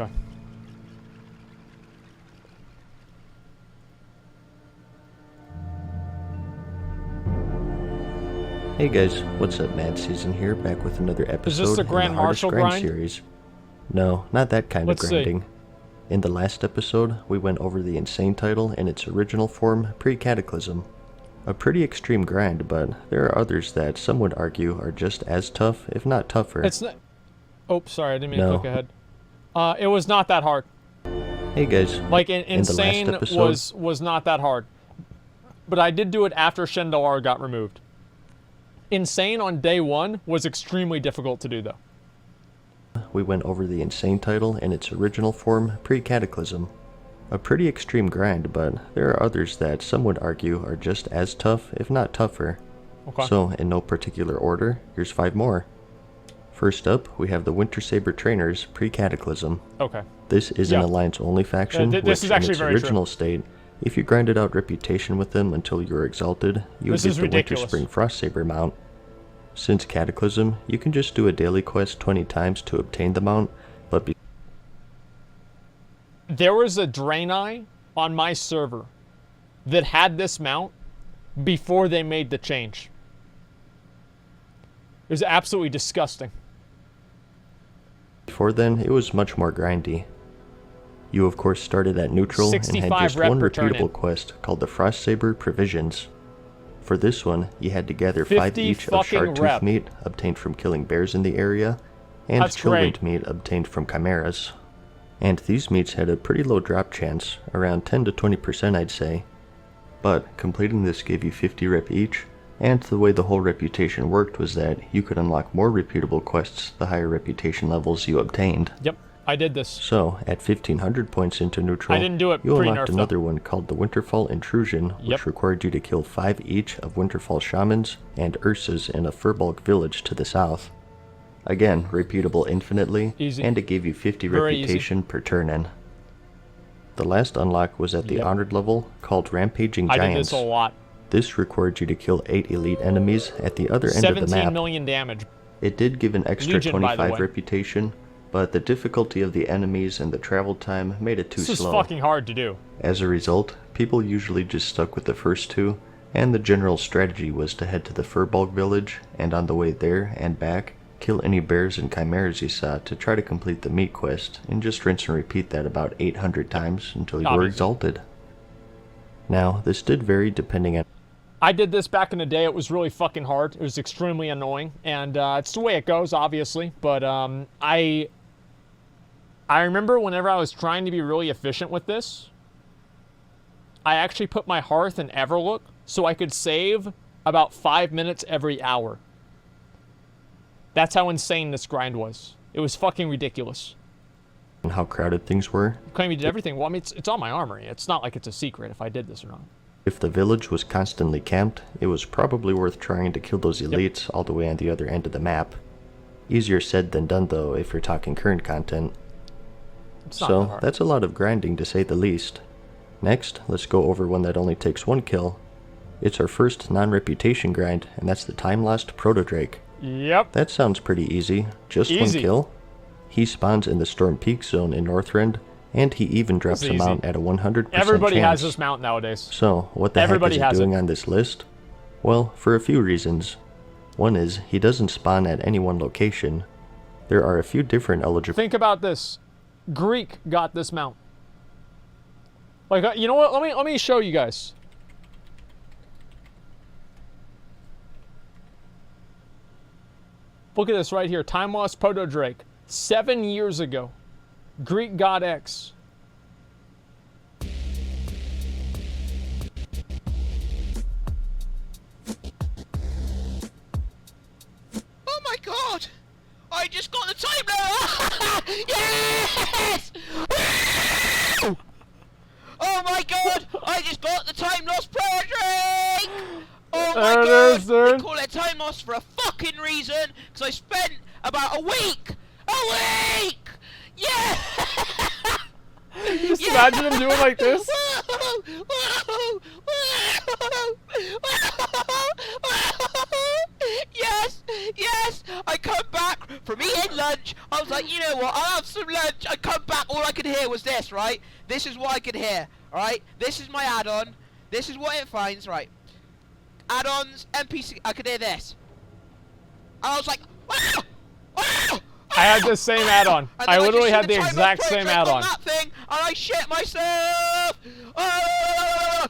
Okay. Hey guys, what's up? Madseason here, back with another episode Is this the Grand in the Hardest Marshal Grind series. No, not that kind Let's of grinding. In the last episode, we went over the Insane title in its original form, pre-Cataclysm. A pretty extreme grind, but there are others that some would argue are just as tough, if not tougher. It's not... Oh, sorry, I didn't mean to click ahead. It was not that hard. Hey guys, like, in the last Insane episode, was not that hard. But I did do it after Shendalar got removed. Insane on day one was extremely difficult to do, though. we went over the Insane title in its original form, pre-Cataclysm. A pretty extreme grind, but there are others that some would argue are just as tough, if not tougher. Okay. So, in no particular order, here's 5 more. First up, we have the Winter Saber Trainers, pre-Cataclysm. Okay. This is an Alliance-only faction, this is actually in its original state, if you grinded out reputation with them until you were exalted, you would get the Winter Spring Frost Saber mount. Since Cataclysm, you can just do a daily quest 20 times to obtain the mount, but there was a Draenei on my server that had this mount before they made the change. It was absolutely disgusting. Before then, it was much more grindy. You of course started at neutral and had just one repeatable quest called the Frost Saber Provisions. For this one, you had to gather 5 each of shard tooth meat obtained from killing bears in the area, and chillwind meat obtained from chimeras. And these meats had a pretty low drop chance, around 10 to 20% I'd say. But completing this gave you 50 rep each, and the way the whole reputation worked was that you could unlock more repeatable quests the higher reputation levels you obtained. Yep, I did this. So, at 1500 points into neutral, I didn't do it you unlocked another one called the Winterfall Intrusion, which required you to kill 5 each of Winterfall Shamans and Ursas in a Furbolg village to the south. Again, repeatable infinitely, and it gave you 50 reputation per turn-in. The last unlock was at the honored level, called Rampaging Giants. I did this a lot. This required you to kill 8 elite enemies at the other end of the map. 17 million damage. It did give an extra 25 reputation, but the difficulty of the enemies and the travel time made it too slow. This is fucking hard to do. As a result, people usually just stuck with the first 2, and the general strategy was to head to the Furbolg village, and on the way there and back, kill any bears and chimeras you saw to try to complete the meat quest, and just rinse and repeat that about 800 times until you were exalted. Now, this did vary depending on... I did this back in the day. It was really fucking hard. It was extremely annoying, and it's the way it goes, obviously, but I remember whenever I was trying to be really efficient with this, I actually put my hearth in Everlook so I could save about 5 minutes every hour. That's how insane this grind was. It was fucking ridiculous. And how crowded things were. You claim you did everything. Well, I mean, it's on my armory. It's not like it's a secret if I did this or not. If the village was constantly camped, it was probably worth trying to kill those elites all the way on the other end of the map. Easier said than done though if you're talking current content. So, that's a lot of grinding to say the least. Next, let's go over one that only takes 1 kill. It's our first non-reputation grind, and that's the time-lost Proto Drake. Yep. That sounds pretty easy. Just 1 kill. He spawns in the Storm Peak zone in Northrend, and he even drops a mount at a 100% Everybody chance. has this mount nowadays. So, what the heck is he doing on this list? Well, for a few reasons. One is, he doesn't spawn at any one location. There are a few different eligible... Think about this. Greek got this mount. Like, you know what? Let me show you guys. Look at this right here. Time Lost Proto Drake. 7 years ago. Greek God X. Oh my god! I just got the time now! Yes! Oh my god! I just got the time lost Proto Drake! Oh my god! They call it time lost for a fucking reason, because I spent about a week! A week! Yeah! Just imagine him doing like this. Yes! Yes! I come back from eating lunch. I was like, you know what? I'll have some lunch. I come back all I could hear was this, right? This is what I could hear, alright? This is my add-on. This is what it finds, right? Add-ons, NPC, I could hear this. And I was like, ah! Ah! I had the same add-on. I literally had the exact same add-on. That thing, and I shit myself! Ah!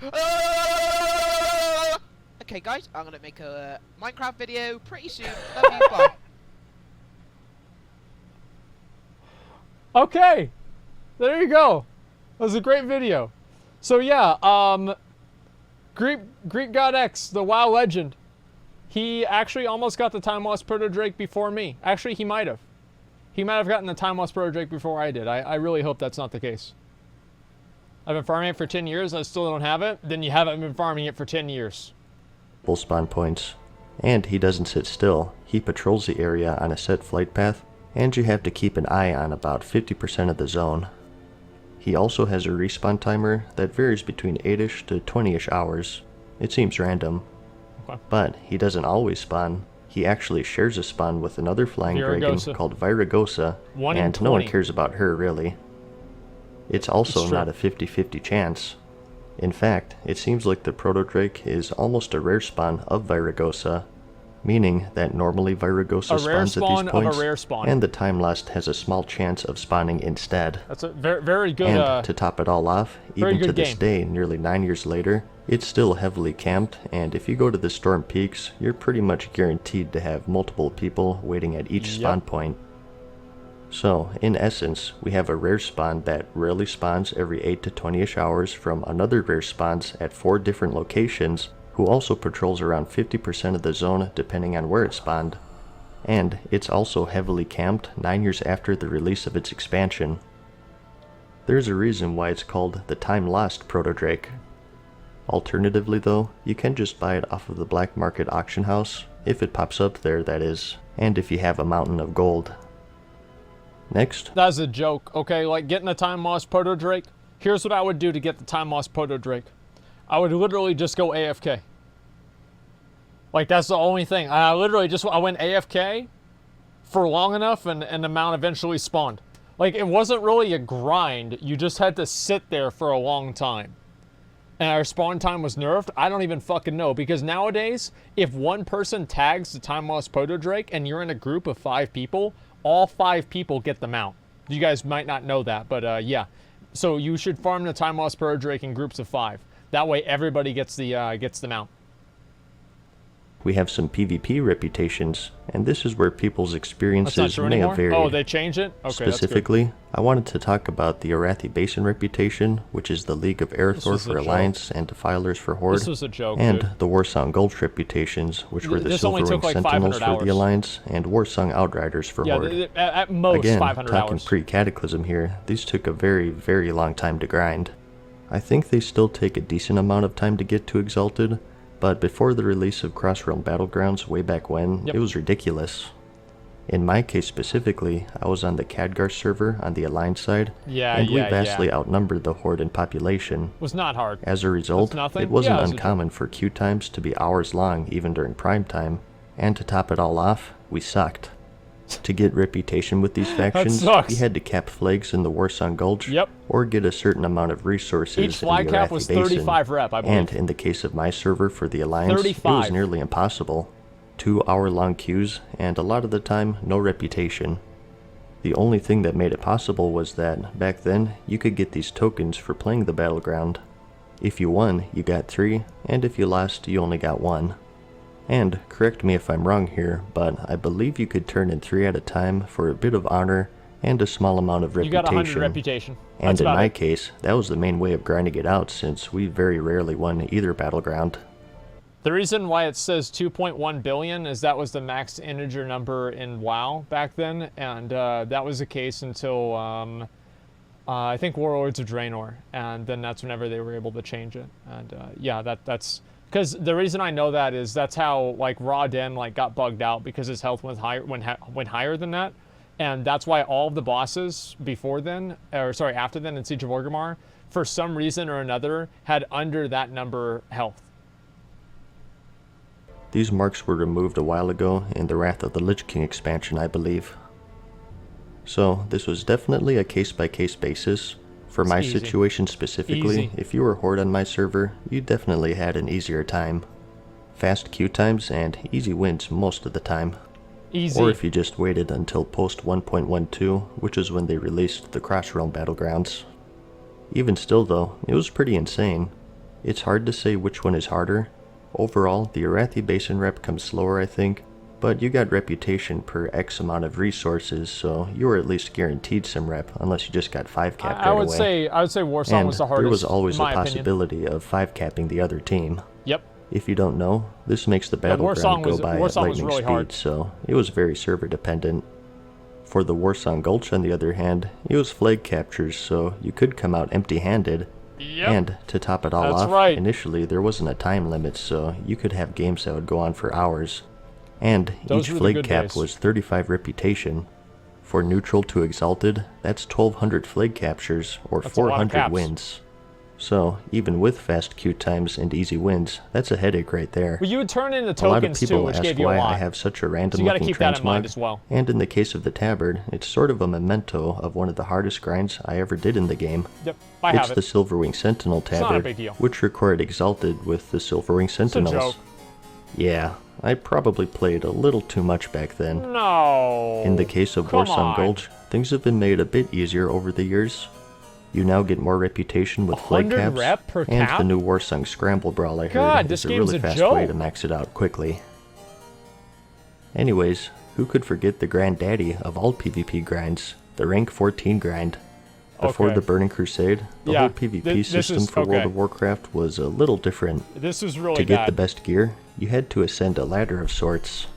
Okay, guys, I'm gonna make a Minecraft video pretty soon. Love you, bye. Okay, there you go. That was a great video. So yeah, Greek God X, the WoW legend, he actually almost got the Time Lost Proto Drake before me. Actually, he might have. He might have gotten the Time Lost Proto Drake before I did. I really hope that's not the case. I've been farming it for 10 years and I still don't have it. Then you haven't been farming it for 10 years. Full spawn points. And he doesn't sit still. He patrols the area on a set flight path, and you have to keep an eye on about 50% of the zone. He also has a respawn timer that varies between 8ish to 20ish hours. It seems random. Okay. But he doesn't always spawn. He actually shares a spawn with another flying dragon called Viragosa, and no one cares about her really. It's also not a 50-50 chance. In fact, it seems like the Proto Drake is almost a rare spawn of Viragosa, meaning that normally Viragosa spawns at these points, and the Time Lost has a small chance of spawning instead. That's a very good. And to top it all off, even to this day, nearly 9 years later, it's still heavily camped, and if you go to the Storm Peaks, you're pretty much guaranteed to have multiple people waiting at each spawn point. So, in essence, we have a rare spawn that rarely spawns every 8 to 20ish hours from another rare spawns at 4 different locations, who also patrols around 50% of the zone depending on where it spawned. And it's also heavily camped 9 years after the release of its expansion. There's a reason why it's called the Time Lost Proto Drake. Alternatively though, you can just buy it off of the black market auction house, if it pops up there that is, and if you have a mountain of gold. Next. That's a joke, okay? Like getting a Time Lost Proto Drake. Here's what I would do to get the Time Lost Proto Drake. I would literally just go AFK. Like that's the only thing. I went AFK for long enough and the mount eventually spawned. Like it wasn't really a grind. You just had to sit there for a long time. And our spawn time was nerfed. I don't even fucking know, because nowadays, if one person tags the Time Lost Proto Drake and you're in a group of 5 people, all 5 people get the mount. You guys might not know that, but yeah. So you should farm the Time Lost Proto Drake in groups of 5. That way everybody gets the mount. We have some PvP reputations, and this is where people's experiences may have varied. Oh, they changed it? Okay, specifically, I wanted to talk about the Arathi Basin reputation, which is the League of Aerithor for Alliance and Defilers for Horde. This was a joke, and dude. The Warsong Gulch reputations, which were the Silver Ring Sentinels for the Alliance and Warsong Outriders for Horde. At most Again, 500 talking hours. pre-Cataclysm here, these took a very, very long time to grind. I think they still take a decent amount of time to get to Exalted, but before the release of Crossrealm Battlegrounds way back when, it was ridiculous. In my case specifically, I was on the Khadgar server on the Alliance side, and we vastly outnumbered the Horde in population. Was not hard. As a result, it wasn't uncommon for queue times to be hours long even during prime time, and to top it all off, we sucked. To get reputation with these factions, we had to cap flags in the Warsong Gulch, or get a certain amount of resources Each flag in the cap was Arathi 35 rep, I believe. And in the case of my server for the Alliance, 35. It was nearly impossible. 2-hour-long queues, and a lot of the time, no reputation. The only thing that made it possible was that, back then, you could get these tokens for playing the battleground. If you won, you got 3, and if you lost, you only got 1. And, correct me if I'm wrong here, but I believe you could turn in 3 at a time for a bit of honor and a small amount of reputation. You got 100 reputation. And in my case, that was the main way of grinding it out, since we very rarely won either battleground. The reason why it says 2.1 billion is that was the max integer number in WoW back then, and that was the case until I think Warlords of Draenor, and then that's whenever they were able to change it. And yeah, that's because the reason I know that is that's how like Raw Den like got bugged out, because his health went higher than that, and that's why all of the bosses before then, or sorry, after then in Siege of Orgrimmar, for some reason or another had under that number health. These marks were removed a while ago in the Wrath of the Lich King expansion, I believe. So this was definitely a case-by-case basis. For my situation specifically, if you were Horde on my server, you definitely had an easier time. Fast queue times and easy wins most of the time. Easy. Or if you just waited until post 1.12, which is when they released the Crossrealm Battlegrounds. Even still though, it was pretty insane. It's hard to say which one is harder. Overall, the Arathi Basin rep comes slower I think, but you got reputation per X amount of resources, so you were at least guaranteed some rep, unless you just got 5-capped right away. I would say Warsong was the hardest. There was always a opinion. possibility of 5-capping the other team. Yep. If you don't know, this makes the battleground go by at lightning really speed, hard. so it was very server dependent. For the Warsong Gulch, on the other hand, it was flag captures, so you could come out empty-handed. Yep. And to top it all off, initially there wasn't a time limit, so you could have games that would go on for hours. And each flag cap was 35 reputation. For neutral to exalted, that's 1200 flag captures, or 400 wins. So, even with fast queue times and easy wins, that's a headache right there. Well, you would turn into tokens too, which gave you a lot. A lot of people ask why I have such a random looking transmog, and in the case of the tabard, it's sort of a memento of one of the hardest grinds I ever did in the game. Yep, it's the Silverwing Sentinel tabard, which required exalted with the Silverwing Sentinels. It's a joke. Yeah, I probably played a little too much back then. No. In the case of Warsong Gulch, things have been made a bit easier over the years. You now get more reputation with flag caps, and the new Warsong Scramble Brawl I heard is a really fast way to max it out quickly. Anyways, who could forget the granddaddy of all PvP grinds, the rank 14 grind? Before the Burning Crusade, the whole PvP system for World of Warcraft was a little different. This is really To get the best gear, you had to ascend a ladder of sorts.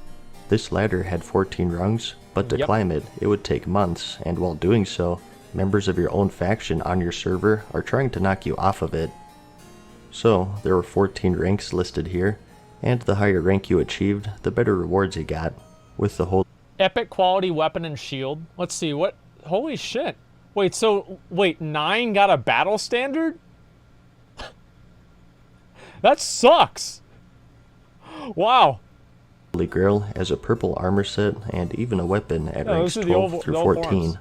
This ladder had 14 rungs, but to climb it, it would take months, and while doing so, members of your own faction on your server are trying to knock you off of it. So, there were 14 ranks listed here, and the higher rank you achieved, the better rewards you got, with the whole epic quality weapon and shield. Let's see, what? Holy shit. Wait, 9 got a battle standard? That sucks! Wow. Holy Grail as a purple armor set, and even a weapon at ranks 12 through 14.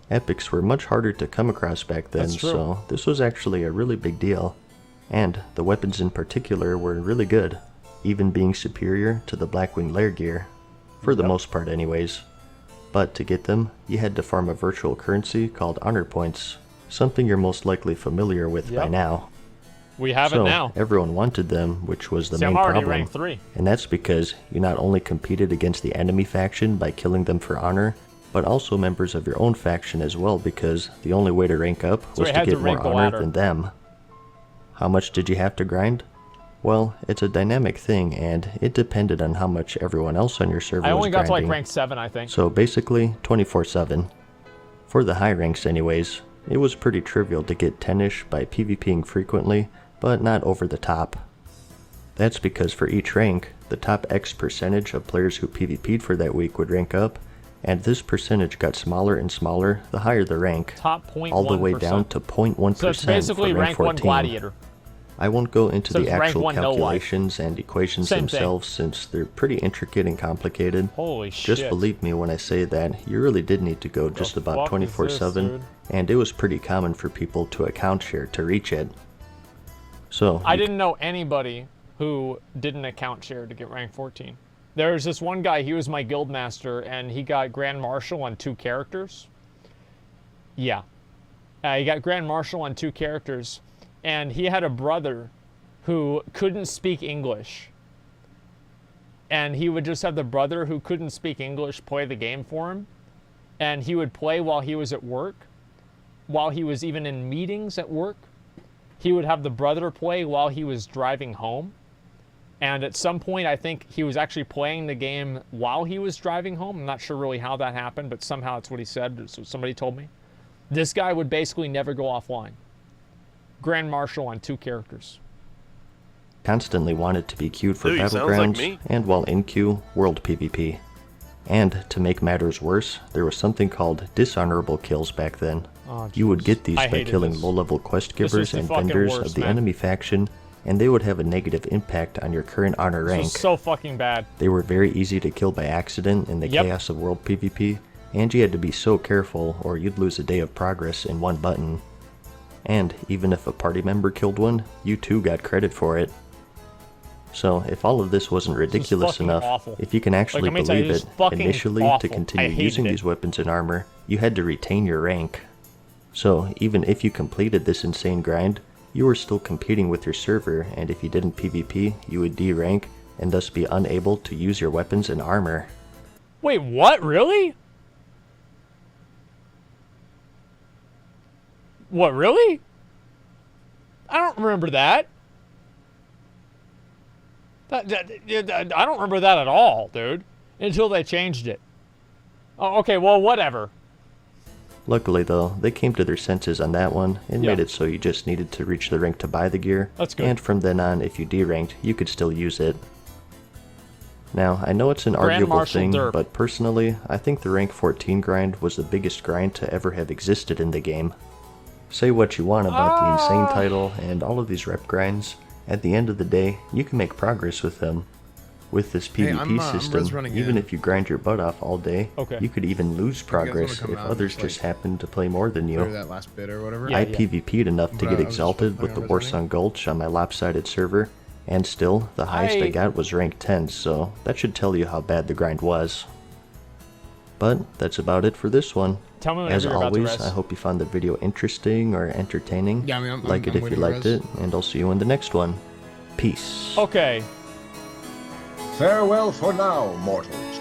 Epics were much harder to come across back then, so this was actually a really big deal. And the weapons in particular were really good, even being superior to the Blackwing Lair gear. For the most part anyways. But to get them, you had to farm a virtual currency called honor points, something you're most likely familiar with by now. We have it now. Everyone wanted them, which was the main problem. Rank 3. And that's because you not only competed against the enemy faction by killing them for honor, but also members of your own faction as well, because the only way to rank up was to get more honor than them. How much did you have to grind? Well, it's a dynamic thing, and it depended on how much everyone else on your server was grinding. I only got to like rank 7, I think. So basically, 24/7. For the high ranks anyways, it was pretty trivial to get 10-ish by PvPing frequently, but not over the top. That's because for each rank, the top X percentage of players who PvP'd for that week would rank up, and this percentage got smaller and smaller the higher the rank, top 0.1%. all the way down to 0.1% so it's basically for rank 1 14. gladiator. I won't go into the actual calculations and equations themselves since they're pretty intricate and complicated. Holy shit. Just believe me when I say that you really did need to go just about 24/7, and it was pretty common for people to account share to reach it. So I didn't know anybody who didn't account share to get rank 14. There was this one guy, he was my guild master, and he got Grand Marshal on 2 characters. Yeah. He got Grand Marshal on 2 characters, and he had a brother who couldn't speak English. And he would just have the brother who couldn't speak English play the game for him. And he would play while he was at work, while he was even in meetings at work. He would have the brother play while he was driving home. And at some point, I think he was actually playing the game while he was driving home. I'm not sure really how that happened, but somehow that's what he said. So somebody told me. This guy would basically never go offline. Grand Marshal on 2 characters. Constantly wanted to be queued for Battlegrounds, and while in queue, World PvP. And to make matters worse, there was something called dishonorable kills back then. You would get these by killing low-level quest givers and vendors of the enemy faction, and they would have a negative impact on your current honor rank. This was so fucking bad. They were very easy to kill by accident in the chaos of World PvP, And you had to be so careful or you'd lose a day of progress in one button. And even if a party member killed one, you too got credit for it. So if all of this wasn't ridiculous enough, awful. if you can actually believe it, initially awful. to continue using these weapons and armor, you had to retain your rank. So even if you completed this insane grind, you were still competing with your server, and if you didn't PvP, you would D-rank and thus be unable to use your weapons and armor. Wait, what? Really? What, really? I don't remember that. I don't remember that at all, dude. Until they changed it. Oh, okay, well, whatever. Luckily, though, they came to their senses on that one and made it so you just needed to reach the rank to buy the gear. That's good. And from then on, if you D-ranked, you could still use it. Now, I know it's an arguable thing, but personally, I think the rank 14 grind was the biggest grind to ever have existed in the game. Say what you want about the insane title and all of these rep grinds, at the end of the day, you can make progress with them. With this PvP system, even if you grind your butt off all day, you could even lose progress if others just happen to play more than you. That last bit or whatever. I PvP'd enough to get exalted with the Asmongold on my lopsided server, and still, the highest I got was rank 10, so that should tell you how bad the grind was. But that's about it for this one. Tell me As always, I hope you found the video interesting or entertaining. Yeah, I mean, like it if you liked it, and I'll see you in the next one. Peace. Okay. Farewell for now, mortals.